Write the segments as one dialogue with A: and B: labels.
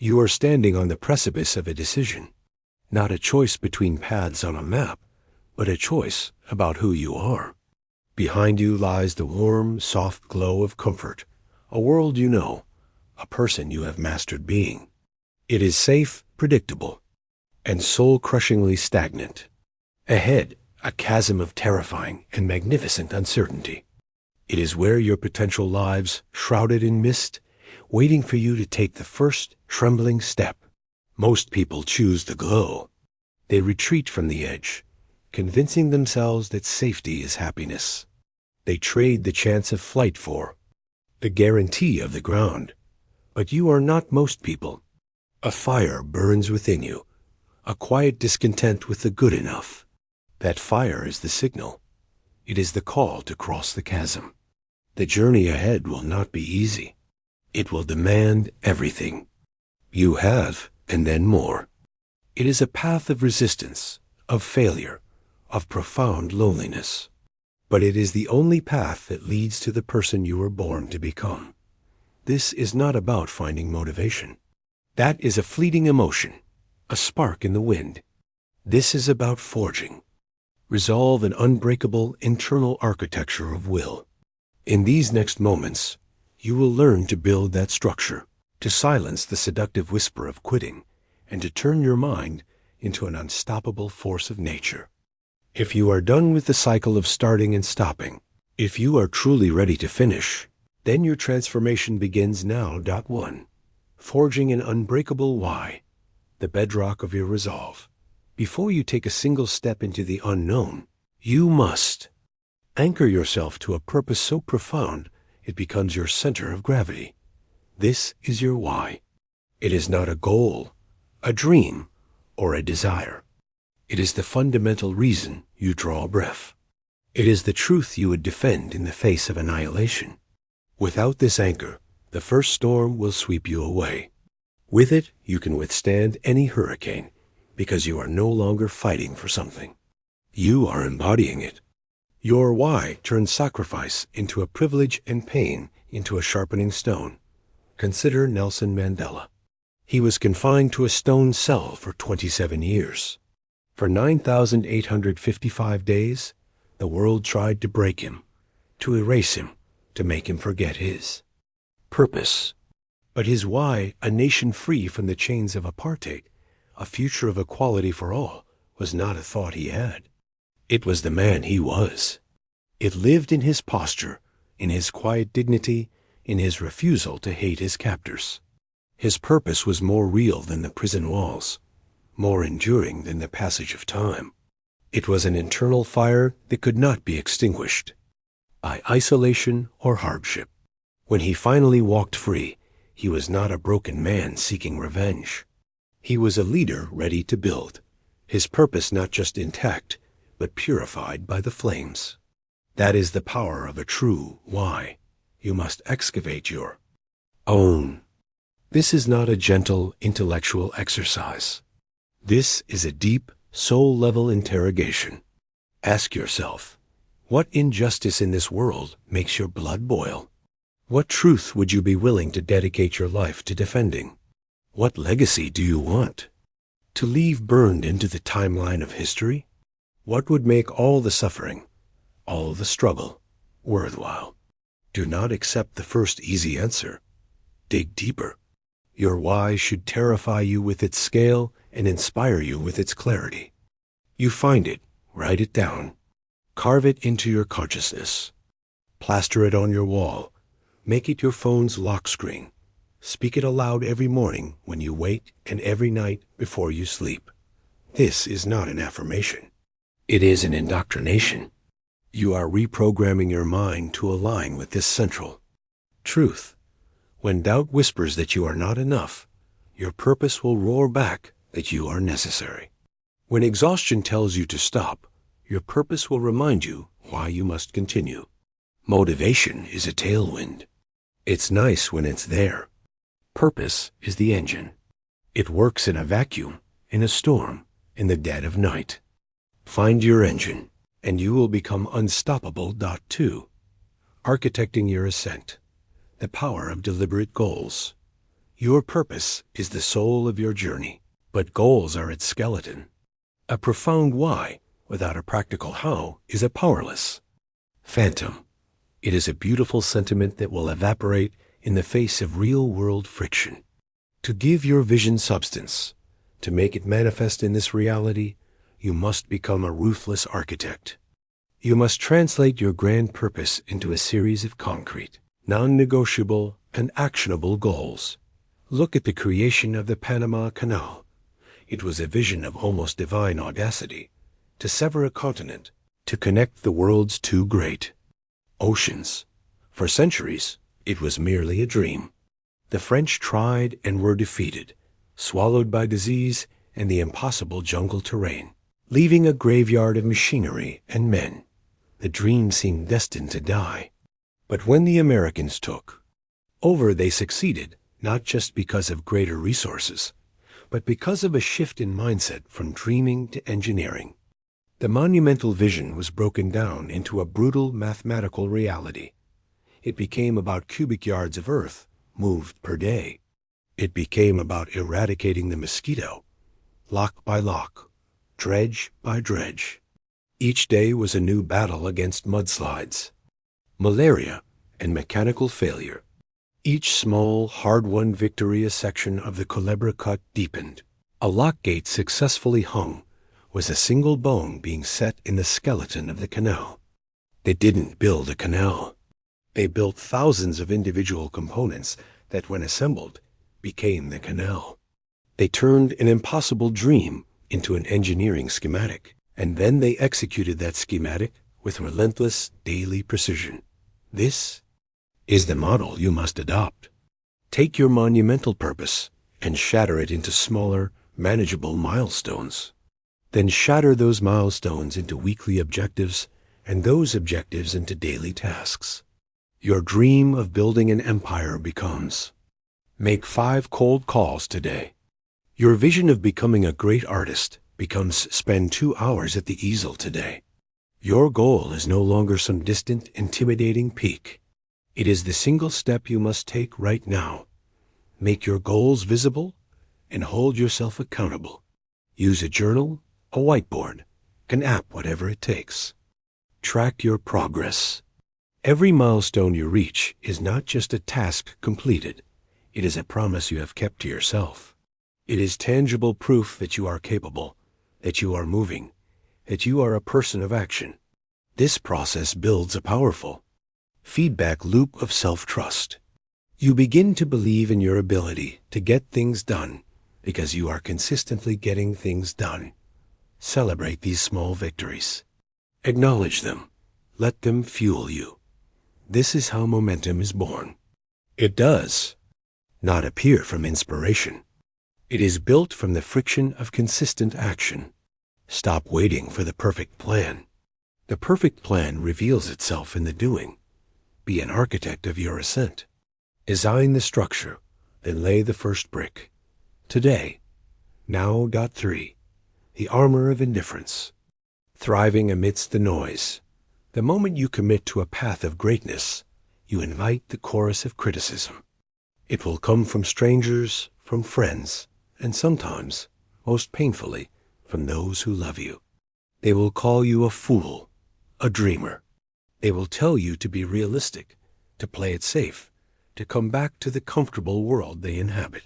A: You are standing on the precipice of a decision, not a choice between paths on a map, but a choice about who you are. Behind you lies the warm, soft glow of comfort, a world you know, a person you have mastered being. It is safe, predictable, and soul-crushingly stagnant. Ahead, a chasm of terrifying and magnificent uncertainty. It is where your potential lives, shrouded in mist, waiting for you to take the first trembling step. Most people choose the glow. They retreat from the edge, convincing themselves that safety is happiness. They trade the chance of flight for the guarantee of the ground. But you are not most people. A fire burns within you, a quiet discontent with the good enough. That fire is the signal. It is the call to cross the chasm. The journey ahead will not be easy. It will demand everything you have, and then more. It is a path of resistance, of failure, of profound loneliness. But it is the only path that leads to the person you were born to become. This is not about finding motivation. That is a fleeting emotion, a spark in the wind. This is about forging resolve, an unbreakable internal architecture of will. In these next moments, you will learn to build that structure, to silence the seductive whisper of quitting, and to turn your mind into an unstoppable force of nature. If you are done with the cycle of starting and stopping, if you are truly ready to finish, then your transformation begins now. 1. Forging an unbreakable why, the bedrock of your resolve. Before you take a single step into the unknown, you must anchor yourself to a purpose so profound it becomes your center of gravity. This is your why. It is not a goal, a dream, or a desire. It is the fundamental reason you draw breath. It is the truth you would defend in the face of annihilation. Without this anchor, the first storm will sweep you away. With it, you can withstand any hurricane, because you are no longer fighting for something. You are embodying it. Your why turns sacrifice into a privilege and pain into a sharpening stone. Consider Nelson Mandela. He was confined to a stone cell for 27 years. For 9,855 days, the world tried to break him, to erase him, to make him forget his purpose. But his why, a nation free from the chains of apartheid, a future of equality for all, was not a thought he had. It was the man he was. It lived in his posture, in his quiet dignity, in his refusal to hate his captors. His purpose was more real than the prison walls, more enduring than the passage of time. It was an internal fire that could not be extinguished by isolation or hardship. When he finally walked free, he was not a broken man seeking revenge. He was a leader ready to build, his purpose not just intact, but purified by the flames. That is the power of a true why. You must excavate your own. This is not a gentle intellectual exercise. This is a deep, soul-level interrogation. Ask yourself, what injustice in this world makes your blood boil? What truth would you be willing to dedicate your life to defending? What legacy do you want to leave burned into the timeline of history? What would make all the suffering, all the struggle, worthwhile? Do not accept the first easy answer. Dig deeper. Your why should terrify you with its scale and inspire you with its clarity. You find it, write it down, carve it into your consciousness, plaster it on your wall, make it your phone's lock screen. Speak it aloud every morning when you wake and every night before you sleep. This is not an affirmation. It is an indoctrination. You are reprogramming your mind to align with this central truth. When doubt whispers that you are not enough, your purpose will roar back that you are necessary. When exhaustion tells you to stop, your purpose will remind you why you must continue. Motivation is a tailwind. It's nice when it's there. Purpose is the engine. It works in a vacuum, in a storm, in the dead of night. Find your engine, and you will become unstoppable. 2. Architecting your ascent. The power of deliberate goals. Your purpose is the soul of your journey, but goals are its skeleton. A profound why without a practical how is a powerless phantom. It is a beautiful sentiment that will evaporate in the face of real-world friction. To give your vision substance, to make it manifest in this reality, you must become a ruthless architect. You must translate your grand purpose into a series of concrete, non-negotiable, and actionable goals. Look at the creation of the Panama Canal. It was a vision of almost divine audacity, to sever a continent, to connect the world's two great oceans. For centuries, it was merely a dream. The French tried and were defeated, swallowed by disease and the impossible jungle terrain, leaving a graveyard of machinery and men. The dream seemed destined to die. But when the Americans took over, they succeeded, not just because of greater resources, but because of a shift in mindset from dreaming to engineering. The monumental vision was broken down into a brutal mathematical reality. It became about cubic yards of earth moved per day. It became about eradicating the mosquito, lock by lock, dredge by dredge. Each day was a new battle against mudslides, malaria, and mechanical failure. Each small, hard-won victory a section of the Culebra Cut deepened. A lock gate successfully hung was a single bone being set in the skeleton of the canal. They didn't build a canal. They built thousands of individual components that, when assembled, became the canal. They turned an impossible dream into an engineering schematic, and then they executed that schematic with relentless daily precision. This is the model you must adopt. Take your monumental purpose and shatter it into smaller, manageable milestones. Then shatter those milestones into weekly objectives, and those objectives into daily tasks. Your dream of building an empire becomes: make 5 cold calls today. Your vision of becoming a great artist becomes: spend 2 hours at the easel today. Your goal is no longer some distant, intimidating peak. It is the single step you must take right now. Make your goals visible and hold yourself accountable. Use a journal, a whiteboard, an app, whatever it takes. Track your progress. Every milestone you reach is not just a task completed. It is a promise you have kept to yourself. It is tangible proof that you are capable, that you are moving, that you are a person of action. This process builds a powerful feedback loop of self-trust. You begin to believe in your ability to get things done because you are consistently getting things done. Celebrate these small victories. Acknowledge them. Let them fuel you. This is how momentum is born. It does not appear from inspiration. It is built from the friction of consistent action. Stop waiting for the perfect plan. The perfect plan reveals itself in the doing. Be an architect of your ascent. Design the structure, then lay the first brick. Today, now. 3. The armor of indifference. Thriving amidst the noise. The moment you commit to a path of greatness, you invite the chorus of criticism. It will come from strangers, from friends, and sometimes, most painfully, from those who love you. They will call you a fool, a dreamer. They will tell you to be realistic, to play it safe, to come back to the comfortable world they inhabit.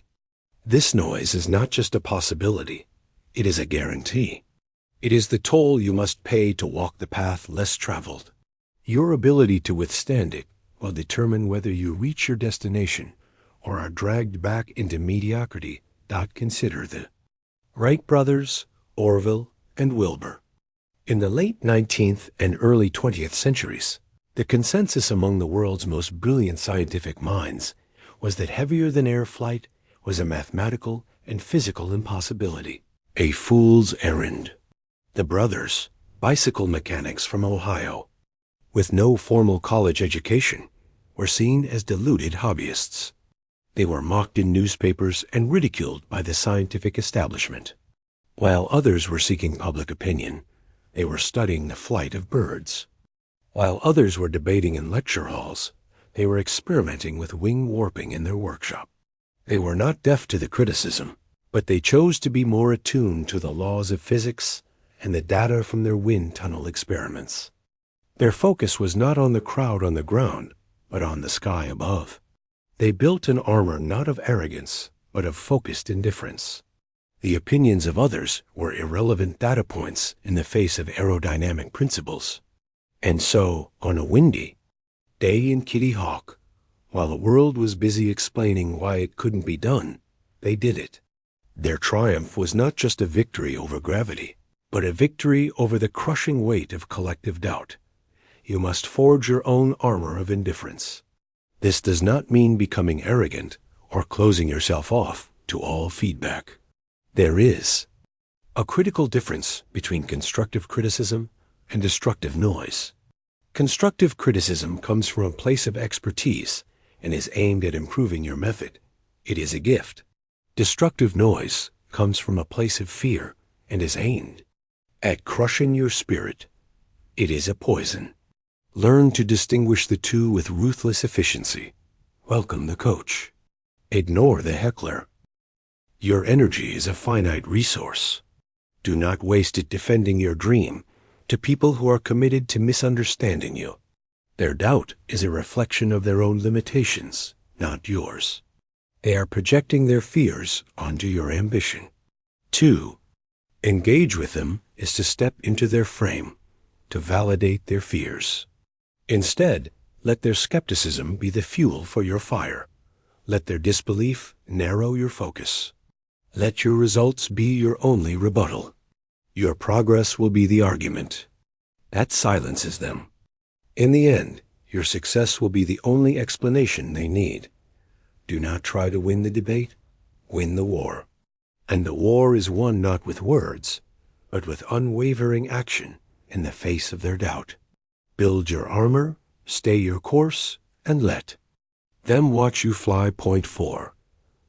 A: This noise is not just a possibility. It is a guarantee. It is the toll you must pay to walk the path less traveled. Your ability to withstand it will determine whether you reach your destination or are dragged back into mediocrity. Consider the Wright brothers, Orville, and Wilbur. In the late 19th and early 20th centuries, the consensus among the world's most brilliant scientific minds was that heavier-than-air flight was a mathematical and physical impossibility. A fool's errand. The brothers, bicycle mechanics from Ohio, with no formal college education, were seen as deluded hobbyists. They were mocked in newspapers and ridiculed by the scientific establishment. While others were seeking public opinion, they were studying the flight of birds. While others were debating in lecture halls, they were experimenting with wing warping in their workshop. They were not deaf to the criticism, but they chose to be more attuned to the laws of physics and the data from their wind tunnel experiments. Their focus was not on the crowd on the ground, but on the sky above. They built an armor not of arrogance, but of focused indifference. The opinions of others were irrelevant data points in the face of aerodynamic principles. And so, on a windy day in Kitty Hawk, while the world was busy explaining why it couldn't be done, they did it. Their triumph was not just a victory over gravity, but a victory over the crushing weight of collective doubt. You must forge your own armor of indifference. This does not mean becoming arrogant or closing yourself off to all feedback. There is a critical difference between constructive criticism and destructive noise. Constructive criticism comes from a place of expertise and is aimed at improving your method. It is a gift. Destructive noise comes from a place of fear and is aimed at crushing your spirit. It is a poison. Learn to distinguish the two with ruthless efficiency. Welcome the coach. Ignore the heckler. Your energy is a finite resource. Do not waste it defending your dream to people who are committed to misunderstanding you. Their doubt is a reflection of their own limitations, not yours. They are projecting their fears onto your ambition. 2. Engage with them is to step into their frame, to validate their fears. Instead, let their skepticism be the fuel for your fire. Let their disbelief narrow your focus. Let your results be your only rebuttal. Your progress will be the argument. That silences them. In the end, your success will be the only explanation they need. Do not try to win the debate, win the war. And the war is won not with words, but with unwavering action in the face of their doubt. Build your armor, stay your course, and let them watch you fly. Point 4.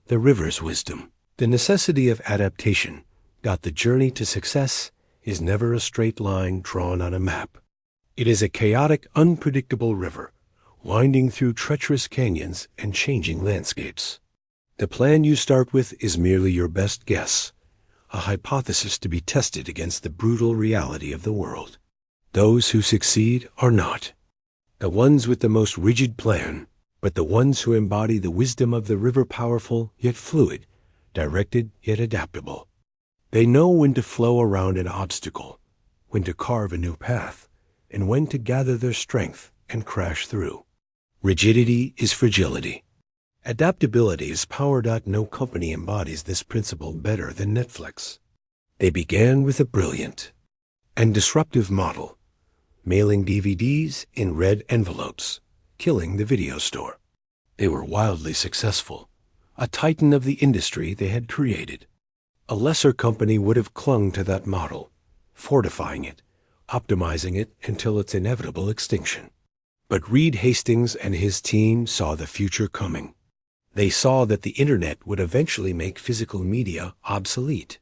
A: The river's wisdom. The necessity of adaptation. The journey to success is never a straight line drawn on a map. It is a chaotic, unpredictable river, winding through treacherous canyons and changing landscapes. The plan you start with is merely your best guess, a hypothesis to be tested against the brutal reality of the world. Those who succeed are not the ones with the most rigid plan, but the ones who embody the wisdom of the river, powerful yet fluid, directed yet adaptable. They know when to flow around an obstacle, when to carve a new path, and when to gather their strength and crash through. Rigidity is fragility. Adaptability is power. No company embodies this principle better than Netflix. They began with a brilliant and disruptive model, mailing DVDs in red envelopes, killing the video store. They were wildly successful, a titan of the industry they had created. A lesser company would have clung to that model, fortifying it, optimizing it until its inevitable extinction. But Reed Hastings and his team saw the future coming. They saw that the internet would eventually make physical media obsolete.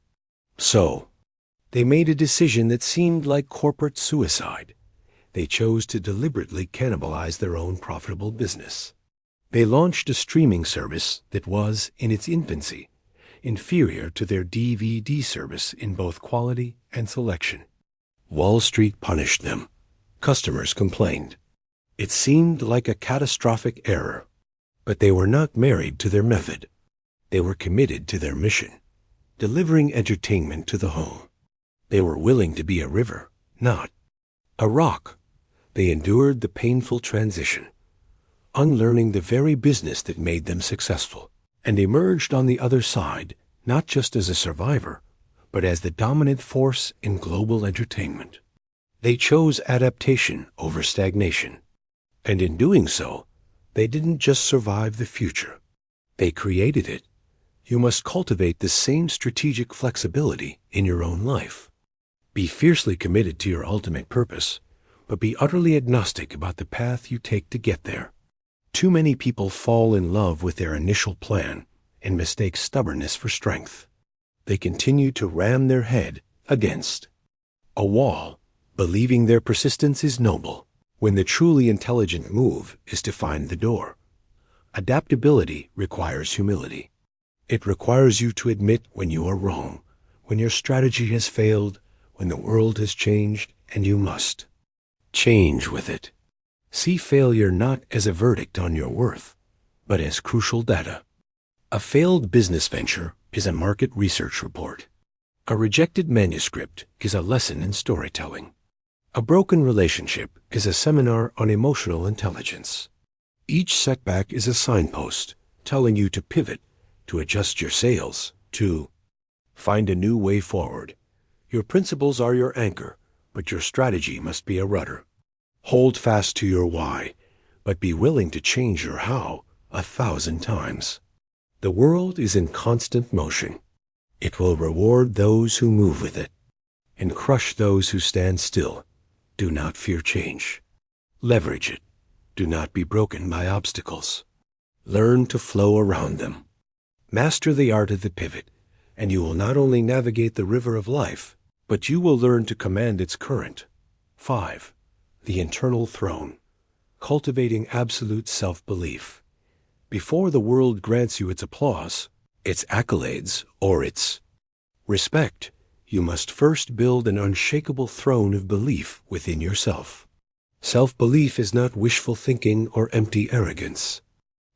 A: So, they made a decision that seemed like corporate suicide. They chose to deliberately cannibalize their own profitable business. They launched a streaming service that was, in its infancy, inferior to their DVD service in both quality and selection. Wall Street punished them. Customers complained. It seemed like a catastrophic error. But they were not married to their method. They were committed to their mission, delivering entertainment to the home. They were willing to be a river, not a rock. They endured the painful transition, unlearning the very business that made them successful, and emerged on the other side not just as a survivor, but as the dominant force in global entertainment. They chose adaptation over stagnation, and in doing so, they didn't just survive the future. They created it. You must cultivate the same strategic flexibility in your own life. Be fiercely committed to your ultimate purpose, but be utterly agnostic about the path you take to get there. Too many people fall in love with their initial plan and mistake stubbornness for strength. They continue to ram their head against a wall, believing their persistence is noble, when the truly intelligent move is to find the door. Adaptability requires humility. It requires you to admit when you are wrong, when your strategy has failed, when the world has changed, and you must change with it. See failure not as a verdict on your worth, but as crucial data. A failed business venture is a market research report. A rejected manuscript is a lesson in storytelling. A broken relationship is a seminar on emotional intelligence. Each setback is a signpost telling you to pivot, to adjust your sails, to find a new way forward. Your principles are your anchor, but your strategy must be a rudder. Hold fast to your why, but be willing to change your how 1,000 times. The world is in constant motion. It will reward those who move with it and crush those who stand still. Do not fear change. Leverage it. Do not be broken by obstacles. Learn to flow around them. Master the art of the pivot, and you will not only navigate the river of life, but you will learn to command its current. 5. The internal throne. Cultivating absolute self-belief. Before the world grants you its applause, its accolades, or its respect, you must first build an unshakable throne of belief within yourself. Self-belief is not wishful thinking or empty arrogance.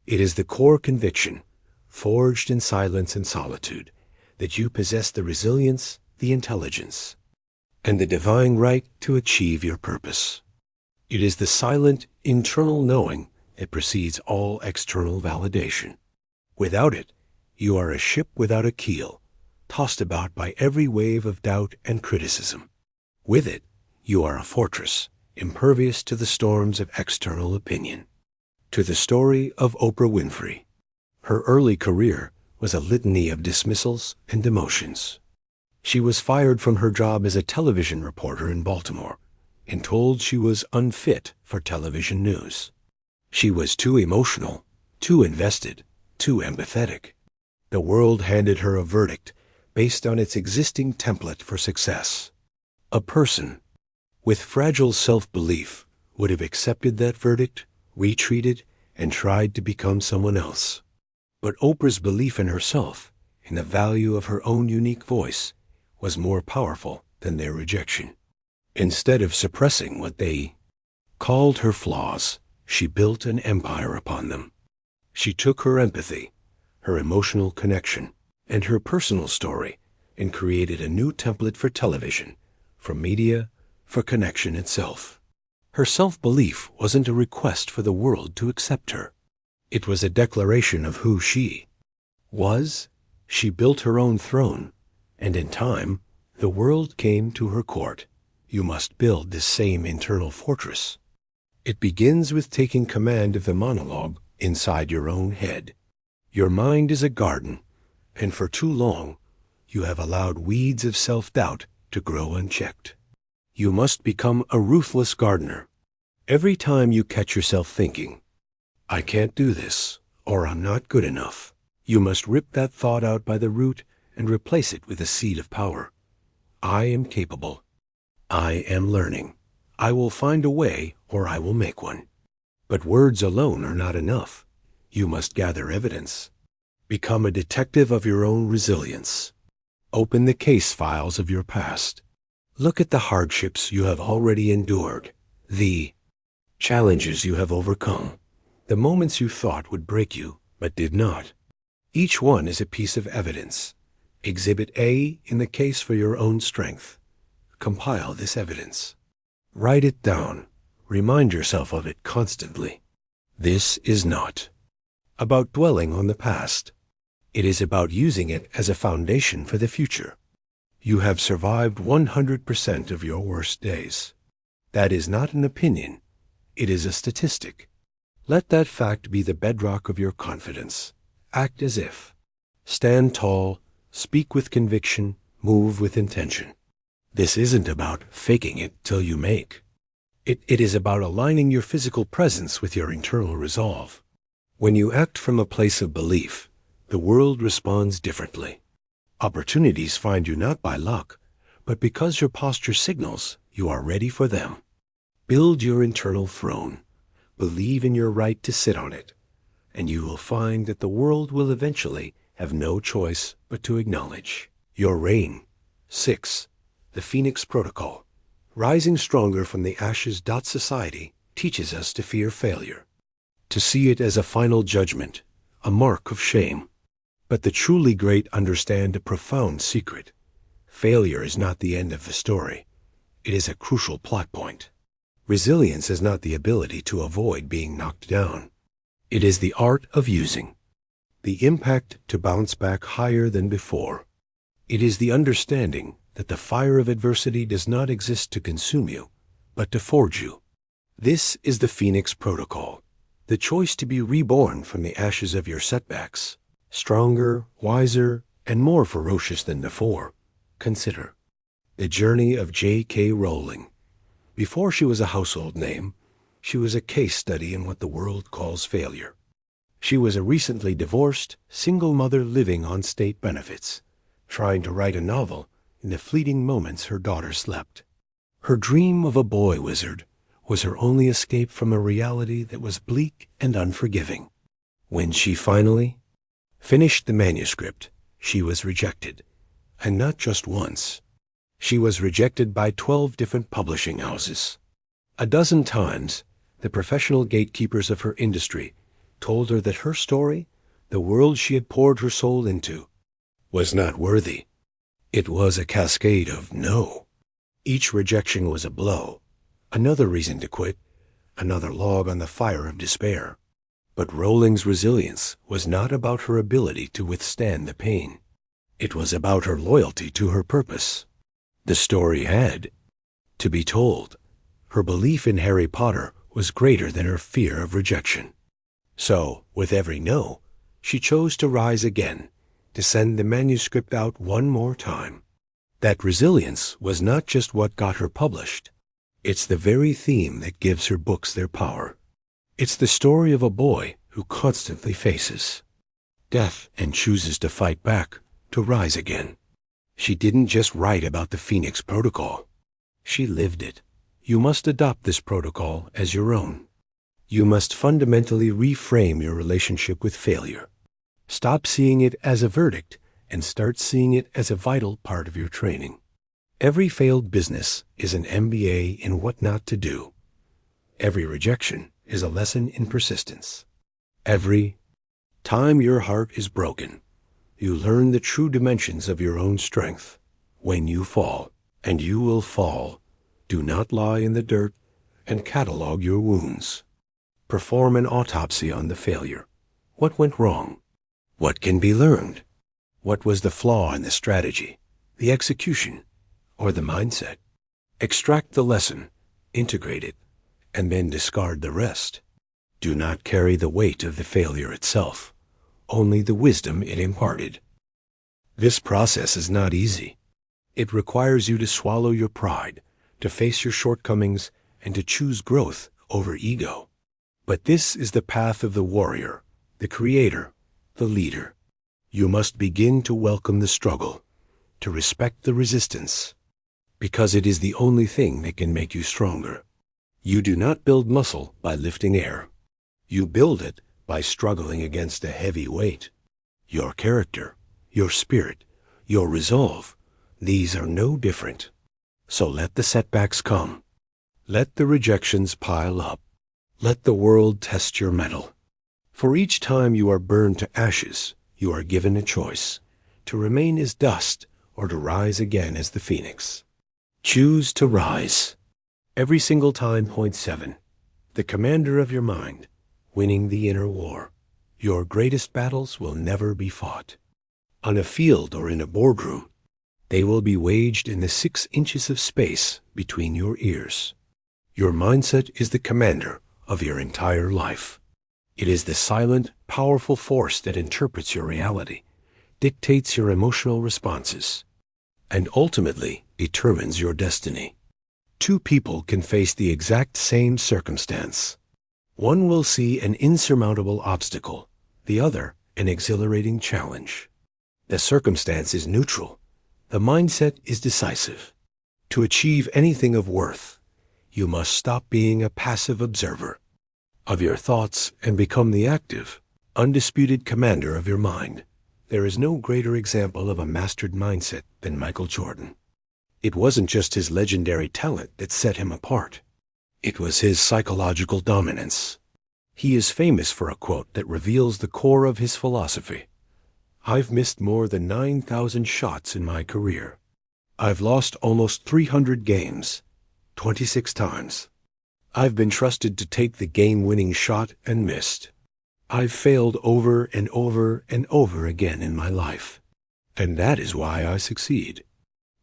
A: It is the core conviction, forged in silence and solitude, that you possess the resilience, the intelligence, and the divine right to achieve your purpose. It is the silent, internal knowing that precedes all external validation. Without it, you are a ship without a keel, tossed about by every wave of doubt and criticism. With it, you are a fortress, impervious to the storms of external opinion. To the story of Oprah Winfrey. Her early career was a litany of dismissals and demotions. She was fired from her job as a television reporter in Baltimore and told she was unfit for television news. She was too emotional, too invested, too empathetic. The world handed her a verdict based on its existing template for success. A person with fragile self-belief would have accepted that verdict, retreated, and tried to become someone else. But Oprah's belief in herself, in the value of her own unique voice, was more powerful than their rejection. Instead of suppressing what they called her flaws, she built an empire upon them. She took her empathy, her emotional connection, and her personal story and created a new template for television, for media, for connection itself. Her self-belief wasn't a request for the world to accept her. It was a declaration of who she was. She built her own throne, and in time, the world came to her court. You must build this same internal fortress. It begins with taking command of the monologue inside your own head. Your mind is a garden, and for too long, you have allowed weeds of self-doubt to grow unchecked. You must become a ruthless gardener. Every time you catch yourself thinking, "I can't do this," or "I'm not good enough," you must rip that thought out by the root and replace it with a seed of power. I am capable. I am learning. I will find a way, or I will make one. But words alone are not enough. You must gather evidence. Become a detective of your own resilience. Open the case files of your past. Look at the hardships you have already endured, the challenges you have overcome, the moments you thought would break you, but did not. Each one is a piece of evidence. Exhibit A in the case for your own strength. Compile this evidence. Write it down. Remind yourself of it constantly. This is not about dwelling on the past. It is about using it as a foundation for the future. You have survived 100% of your worst days. That is not an opinion. It is a statistic. Let that fact be the bedrock of your confidence. Act as if. Stand tall, speak with conviction, move with intention. This isn't about faking it till you make. It is about aligning your physical presence with your internal resolve. When you act from a place of belief, the world responds differently. Opportunities find you not by luck, but because your posture signals you are ready for them. Build your internal throne. Believe in your right to sit on it, and you will find that the world will eventually have no choice but to acknowledge your reign. 6. The Phoenix Protocol. Rising stronger from the ashes. Society teaches us to fear failure, to see it as a final judgment, a mark of shame. But the truly great understand a profound secret. Failure is not the end of the story. It is a crucial plot point. Resilience is not the ability to avoid being knocked down. It is the art of using the impact to bounce back higher than before. It is the understanding that the fire of adversity does not exist to consume you, but to forge you. This is the Phoenix Protocol, the choice to be reborn from the ashes of your setbacks, stronger, wiser, and more ferocious than before. Consider the journey of J.K. Rowling. Before she was a household name, she was a case study in what the world calls failure. She was a recently divorced, single mother living on state benefits, trying to write a novel in the fleeting moments her daughter slept. Her dream of a boy wizard was her only escape from a reality that was bleak and unforgiving. When she finally finished the manuscript, she was rejected, and not just once. She was rejected by 12 different publishing houses. A dozen times, the professional gatekeepers of her industry told her that her story, the world she had poured her soul into, was not worthy. It was a cascade of no. Each rejection was a blow, another reason to quit, another log on the fire of despair. But Rowling's resilience was not about her ability to withstand the pain. It was about her loyalty to her purpose. The story had to be told. Her belief in Harry Potter was greater than her fear of rejection. So, with every no, she chose to rise again, to send the manuscript out one more time. That resilience was not just what got her published. It's the very theme that gives her books their power. It's the story of a boy who constantly faces death and chooses to fight back, to rise again. She didn't just write about the Phoenix Protocol. She lived it. You must adopt this protocol as your own. You must fundamentally reframe your relationship with failure. Stop seeing it as a verdict and start seeing it as a vital part of your training. Every failed business is an MBA in what not to do. Every rejection is a lesson in persistence. Every time your heart is broken, you learn the true dimensions of your own strength. When you fall, and you will fall, do not lie in the dirt and catalog your wounds. Perform an autopsy on the failure. What went wrong? What can be learned? What was the flaw in the strategy, the execution, or the mindset? Extract the lesson, integrate it, and then discard the rest. Do not carry the weight of the failure itself, only the wisdom it imparted. This process is not easy. It requires you to swallow your pride, to face your shortcomings, and to choose growth over ego. But this is the path of the warrior, the creator, the leader. You must begin to welcome the struggle, to respect the resistance, because it is the only thing that can make you stronger. You do not build muscle by lifting air. You build it by struggling against a heavy weight. Your character, your spirit, your resolve, these are no different. So let the setbacks come. Let the rejections pile up. Let the world test your mettle. For each time you are burned to ashes, you are given a choice, to remain as dust or to rise again as the phoenix. Choose to rise. Every single time. Point 7. The commander of your mind, winning the inner war. Your greatest battles will never be fought on a field or in a boardroom. They will be waged in the 6 inches of space between your ears. Your mindset is the commander of your entire life. It is the silent, powerful force that interprets your reality, dictates your emotional responses, and ultimately determines your destiny. 2 people can face the exact same circumstance. One will see an insurmountable obstacle, the other an exhilarating challenge. The circumstance is neutral. The mindset is decisive. To achieve anything of worth, you must stop being a passive observer of your thoughts and become the active, undisputed commander of your mind. There is no greater example of a mastered mindset than Michael Jordan. It wasn't just his legendary talent that set him apart. It was his psychological dominance. He is famous for a quote that reveals the core of his philosophy. "I've missed more than 9,000 shots in my career. I've lost almost 300 games, 26 times. I've been trusted to take the game-winning shot and missed. I've failed over and over and over again in my life. And that is why I succeed."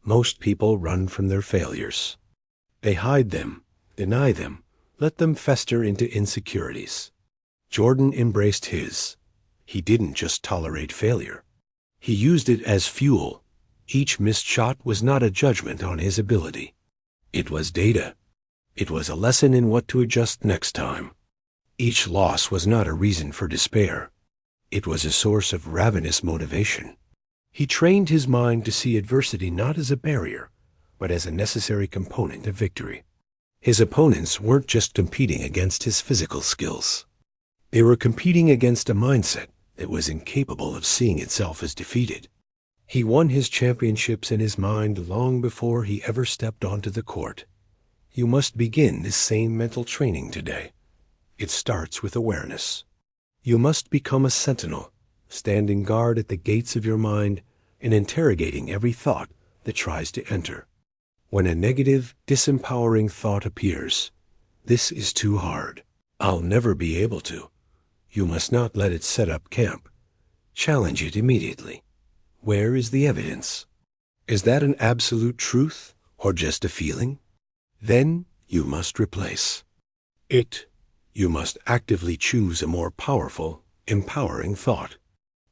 A: Most people run from their failures. They hide them, deny them, let them fester into insecurities. Jordan embraced his. He didn't just tolerate failure. He used it as fuel. Each missed shot was not a judgment on his ability. It was data. It was a lesson in what to adjust next time. Each loss was not a reason for despair. It was a source of ravenous motivation. He trained his mind to see adversity not as a barrier, but as a necessary component of victory. His opponents weren't just competing against his physical skills. They were competing against a mindset that was incapable of seeing itself as defeated. He won his championships in his mind long before he ever stepped onto the court. You must begin this same mental training today. It starts with awareness. You must become a sentinel, standing guard at the gates of your mind and interrogating every thought that tries to enter. When a negative, disempowering thought appears, "This is too hard. I'll never be able to," you must not let it set up camp. Challenge it immediately. Where is the evidence? Is that an absolute truth or just a feeling? Then you must replace it. You must actively choose a more powerful, empowering thought.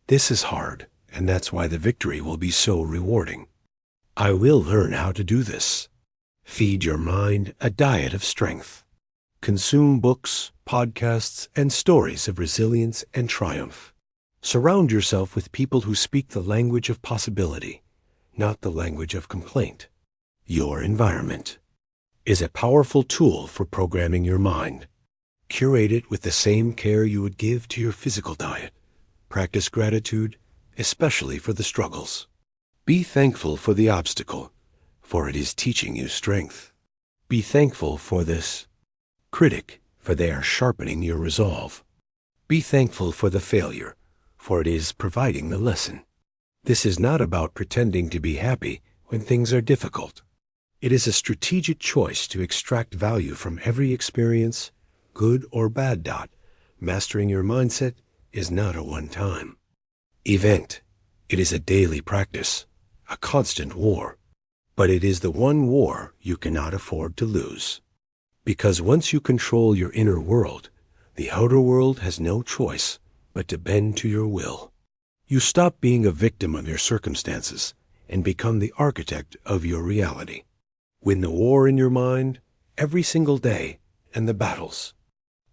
A: This is hard, and that's why the victory will be so rewarding. I will learn how to do this. Feed your mind a diet of strength. Consume books, podcasts, and stories of resilience and triumph. Surround yourself with people who speak the language of possibility, not the language of complaint. Your environment is a powerful tool for programming your mind. Curate it with the same care you would give to your physical diet. Practice gratitude, especially for the struggles. Be thankful for the obstacle, for it is teaching you strength. Be thankful for this critic, for they are sharpening your resolve. Be thankful for the failure, for it is providing the lesson. This is not about pretending to be happy when things are difficult. It is a strategic choice to extract value from every experience, good or bad. Mastering your mindset is not a one-time event. It is a daily practice, a constant war. But it is the one war you cannot afford to lose. Because once you control your inner world, the outer world has no choice but to bend to your will. You stop being a victim of your circumstances and become the architect of your reality. Win the war in your mind every single day, and the battles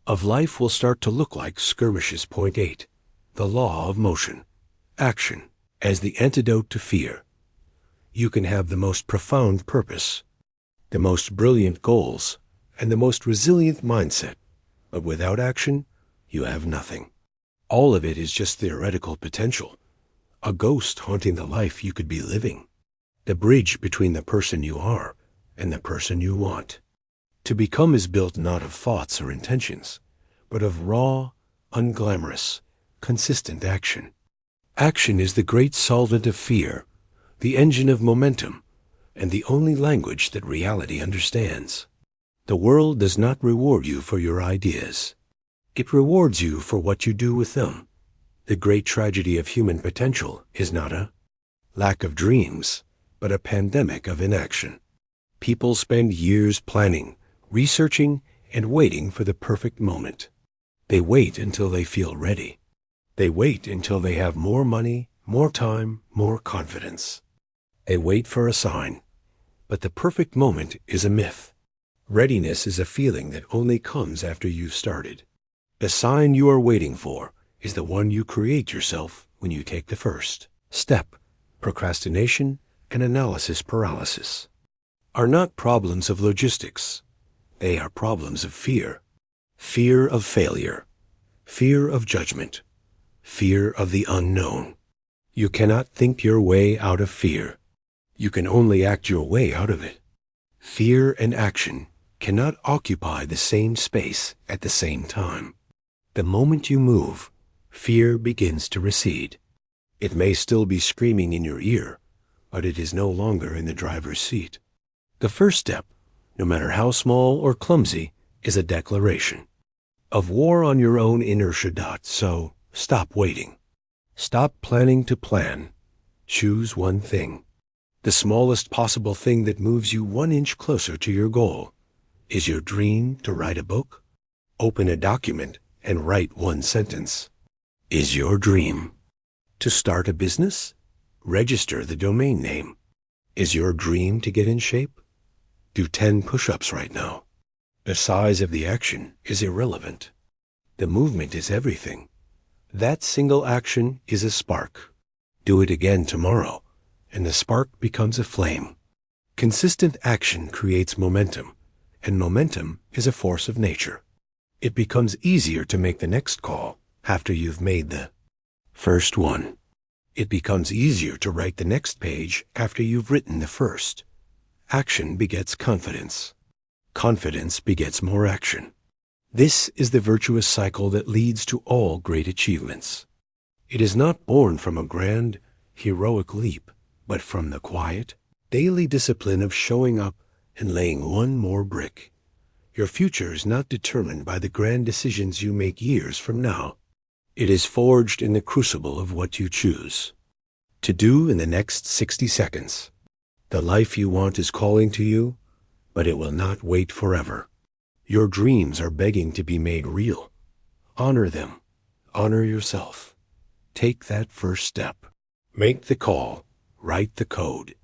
A: of life will start to look like skirmishes. Point 8. The law of motion. Action as the antidote to fear. You can have the most profound purpose, the most brilliant goals, and the most resilient mindset, but without action, you have nothing. All of it is just theoretical potential, a ghost haunting the life you could be living, the bridge between the person you are and the person you want. To become is built not of thoughts or intentions, but of raw, unglamorous, consistent action. Action is the great solvent of fear, the engine of momentum, and the only language that reality understands. The world does not reward you for your ideas. It rewards you for what you do with them. The great tragedy of human potential is not a lack of dreams, but a pandemic of inaction. People spend years planning, researching, and waiting for the perfect moment. They wait until they feel ready. They wait until they have more money, more time, more confidence. They wait for a sign. But the perfect moment is a myth. Readiness is a feeling that only comes after you've started. The sign you are waiting for is the one you create yourself when you take the first step. Procrastination and analysis paralysis are not problems of logistics. They are problems of fear. Fear of failure. Fear of judgment. Fear of the unknown. You cannot think your way out of fear. You can only act your way out of it. Fear and action cannot occupy the same space at the same time. The moment you move, fear begins to recede. It may still be screaming in your ear, but it is no longer in the driver's seat. The first step, no matter how small or clumsy, is a declaration of war on your own inertia. So stop waiting. Stop planning to plan. Choose one thing. The smallest possible thing that moves you 1 inch closer to your goal. Is your dream to write a book? Open a document and write 1 sentence. Is your dream to start a business? Register the domain name. Is your dream to get in shape? Do 10 push-ups right now. The size of the action is irrelevant. The movement is everything. That single action is a spark. Do it again tomorrow, and the spark becomes a flame. Consistent action creates momentum, and momentum is a force of nature. It becomes easier to make the next call after you've made the first one. It becomes easier to write the next page after you've written the first. Action begets confidence. Confidence begets more action. This is the virtuous cycle that leads to all great achievements. It is not born from a grand, heroic leap, but from the quiet, daily discipline of showing up and laying one more brick. Your future is not determined by the grand decisions you make years from now. It is forged in the crucible of what you choose to do in the next 60 seconds. The life you want is calling to you, but it will not wait forever. Your dreams are begging to be made real. Honor them. Honor yourself. Take that first step. Make the call. Write the code.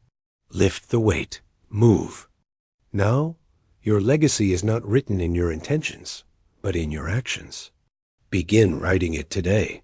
A: Lift the weight. Move. Now, your legacy is not written in your intentions, but in your actions. Begin writing it today.